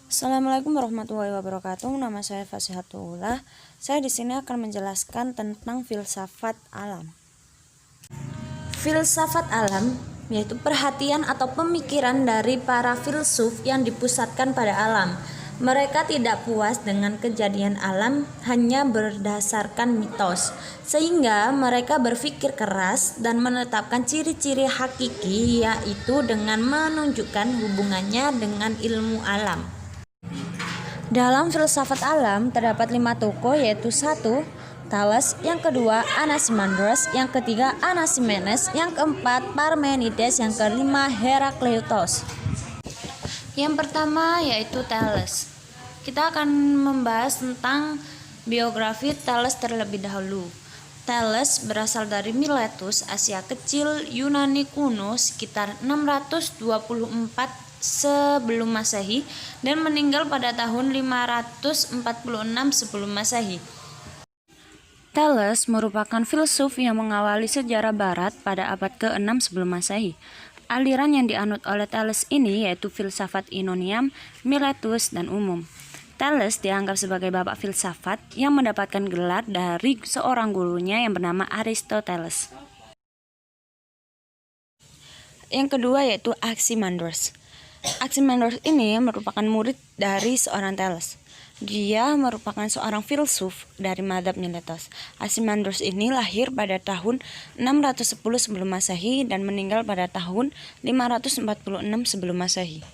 Assalamualaikum warahmatullahi wabarakatuh. Nama saya Fasihatullah. Saya di sini akan menjelaskan tentang filsafat alam. Filsafat alam yaitu perhatian atau pemikiran dari para filsuf yang dipusatkan pada alam. Mereka tidak puas dengan kejadian alam hanya berdasarkan mitos, sehingga mereka berpikir keras dan menetapkan ciri-ciri hakiki, yaitu dengan menunjukkan hubungannya dengan ilmu alam. Dalam filsafat alam terdapat 5 tokoh, yaitu 1. Thales, yang kedua Anaximandros, yang ketiga Anaximenes, yang keempat Parmenides, yang kelima Herakleitos. Yang pertama yaitu Thales. Kita akan membahas tentang biografi Thales terlebih dahulu. Thales berasal dari Miletus, Asia Kecil, Yunani kuno sekitar 624 sebelum Masehi dan meninggal pada tahun 546 sebelum Masehi. Thales merupakan filsuf yang mengawali sejarah barat pada abad ke-6 sebelum Masehi. Aliran yang dianut oleh Thales ini yaitu filsafat Ionian, Miletus, dan umum. Thales dianggap sebagai bapak filsafat yang mendapatkan gelar dari seorang gurunya yang bernama Aristoteles. Yang kedua yaitu Anaximandros. Anaximandros ini merupakan murid dari seorang Thales. Dia merupakan seorang filsuf dari mazhab Miletus. Anaximandros ini lahir pada tahun 610 sebelum Masehi dan meninggal pada tahun 546 sebelum Masehi.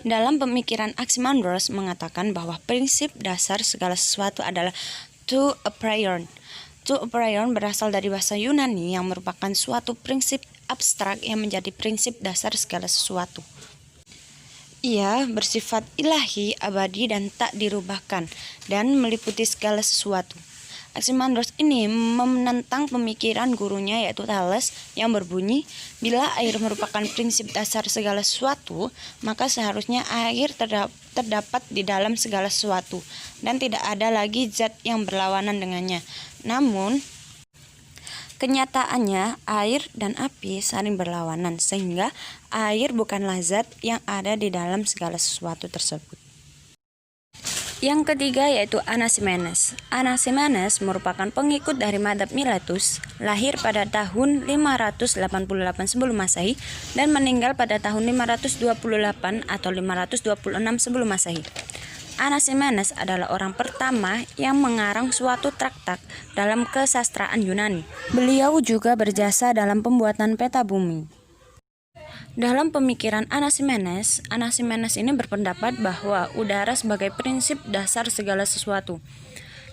Dalam pemikiran Anaximandros mengatakan bahwa prinsip dasar segala sesuatu adalah to a priori. To a priori berasal dari bahasa Yunani yang merupakan suatu prinsip abstrak yang menjadi prinsip dasar segala sesuatu. Ia bersifat ilahi, abadi, dan tak dirubahkan, dan meliputi segala sesuatu. Anaximandros ini menentang pemikiran gurunya yaitu Thales yang berbunyi, bila air merupakan prinsip dasar segala sesuatu, maka seharusnya air terdapat di dalam segala sesuatu, dan tidak ada lagi zat yang berlawanan dengannya. Namun, kenyataannya, air dan api saling berlawanan, sehingga air bukanlah zat yang ada di dalam segala sesuatu tersebut. Yang ketiga yaitu Anaximenes. Anaximenes merupakan pengikut dari mazhab Miletus, lahir pada tahun 588 sebelum Masehi dan meninggal pada tahun 528 atau 526 sebelum Masehi. Anaximenes adalah orang pertama yang mengarang suatu traktat dalam kesastraan Yunani. Beliau juga berjasa dalam pembuatan peta bumi. Dalam pemikiran Anaximenes ini berpendapat bahwa udara sebagai prinsip dasar segala sesuatu,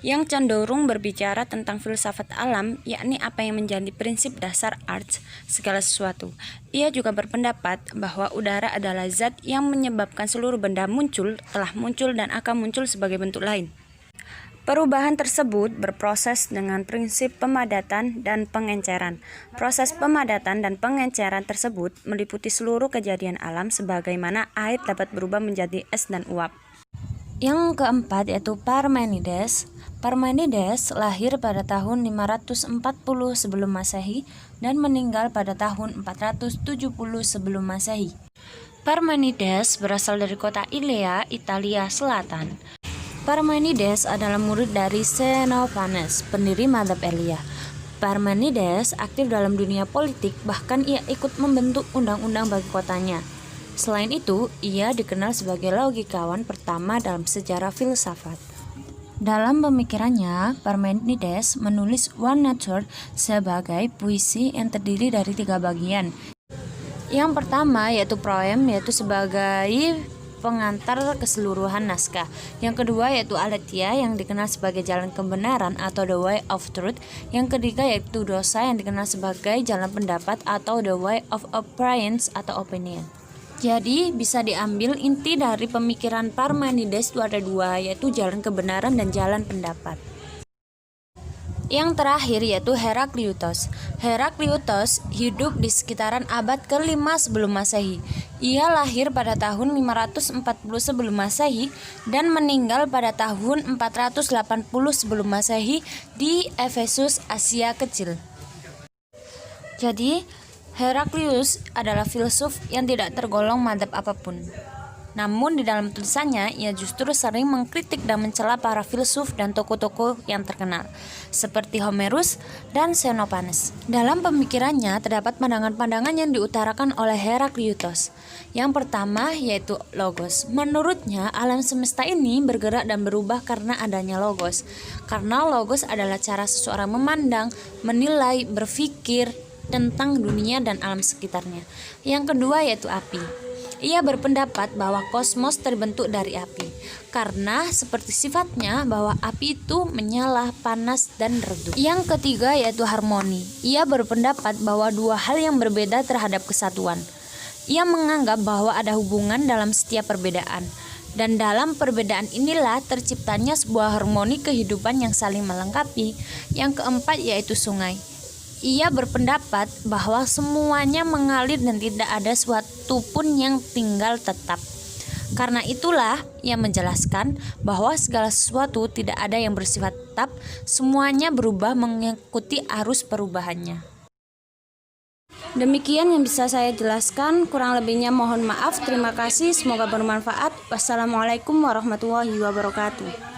yang cenderung berbicara tentang filsafat alam, yakni apa yang menjadi prinsip dasar arts segala sesuatu. Ia juga berpendapat bahwa udara adalah zat yang menyebabkan seluruh benda muncul, telah muncul, dan akan muncul sebagai bentuk lain. Perubahan tersebut berproses dengan prinsip pemadatan dan pengenceran. Proses pemadatan dan pengenceran tersebut meliputi seluruh kejadian alam sebagaimana air dapat berubah menjadi es dan uap. Yang keempat yaitu Parmenides. Parmenides lahir pada tahun 540 sebelum Masehi dan meninggal pada tahun 470 sebelum Masehi. Parmenides berasal dari kota Ilea, Italia Selatan. Parmenides adalah murid dari Xenophanes, pendiri mazhab Elia. Parmenides aktif dalam dunia politik, bahkan ia ikut membentuk undang-undang bagi kotanya. Selain itu, ia dikenal sebagai logikawan pertama dalam sejarah filsafat. Dalam pemikirannya, Parmenides menulis One Nature sebagai puisi yang terdiri dari 3 bagian. Yang pertama yaitu proem, yaitu sebagai pengantar keseluruhan naskah. Yang kedua yaitu aletheia yang dikenal sebagai jalan kebenaran atau the way of truth. Yang ketiga yaitu dosa yang dikenal sebagai jalan pendapat atau the way of appearance atau opinion. Jadi bisa diambil inti dari pemikiran Parmenides itu ada 2, yaitu jalan kebenaran dan jalan pendapat. Yang terakhir yaitu Herakleitos. Herakleitos hidup di sekitaran abad ke-5 sebelum Masehi. Ia lahir pada tahun 540 sebelum Masehi dan meninggal pada tahun 480 sebelum Masehi di Efesus, Asia Kecil. Jadi, Herakleitos adalah filsuf yang tidak tergolong mazhab apapun. Namun di dalam tulisannya, ia justru sering mengkritik dan mencela para filsuf dan tokoh-tokoh yang terkenal, seperti Homerus dan Xenophanes. Dalam pemikirannya, terdapat pandangan-pandangan yang diutarakan oleh Heraklitos. Yang pertama yaitu logos. Menurutnya, alam semesta ini bergerak dan berubah karena adanya logos. Karena logos adalah cara seseorang memandang, menilai, berpikir tentang dunia dan alam sekitarnya. Yang kedua yaitu api. Ia berpendapat bahwa kosmos terbentuk dari api, karena seperti sifatnya bahwa api itu menyala, panas, dan redup. Yang ketiga yaitu harmoni. Ia berpendapat bahwa dua hal yang berbeda terhadap kesatuan. Ia menganggap bahwa ada hubungan dalam setiap perbedaan, dan dalam perbedaan inilah terciptanya sebuah harmoni kehidupan yang saling melengkapi. Yang keempat yaitu sungai. Ia berpendapat bahwa semuanya mengalir dan tidak ada suatu pun yang tinggal tetap. Karena itulah ia menjelaskan bahwa segala sesuatu tidak ada yang bersifat tetap, semuanya berubah mengikuti arus perubahannya. Demikian yang bisa saya jelaskan, kurang lebihnya mohon maaf. Terima kasih, semoga bermanfaat. Wassalamualaikum warahmatullahi wabarakatuh.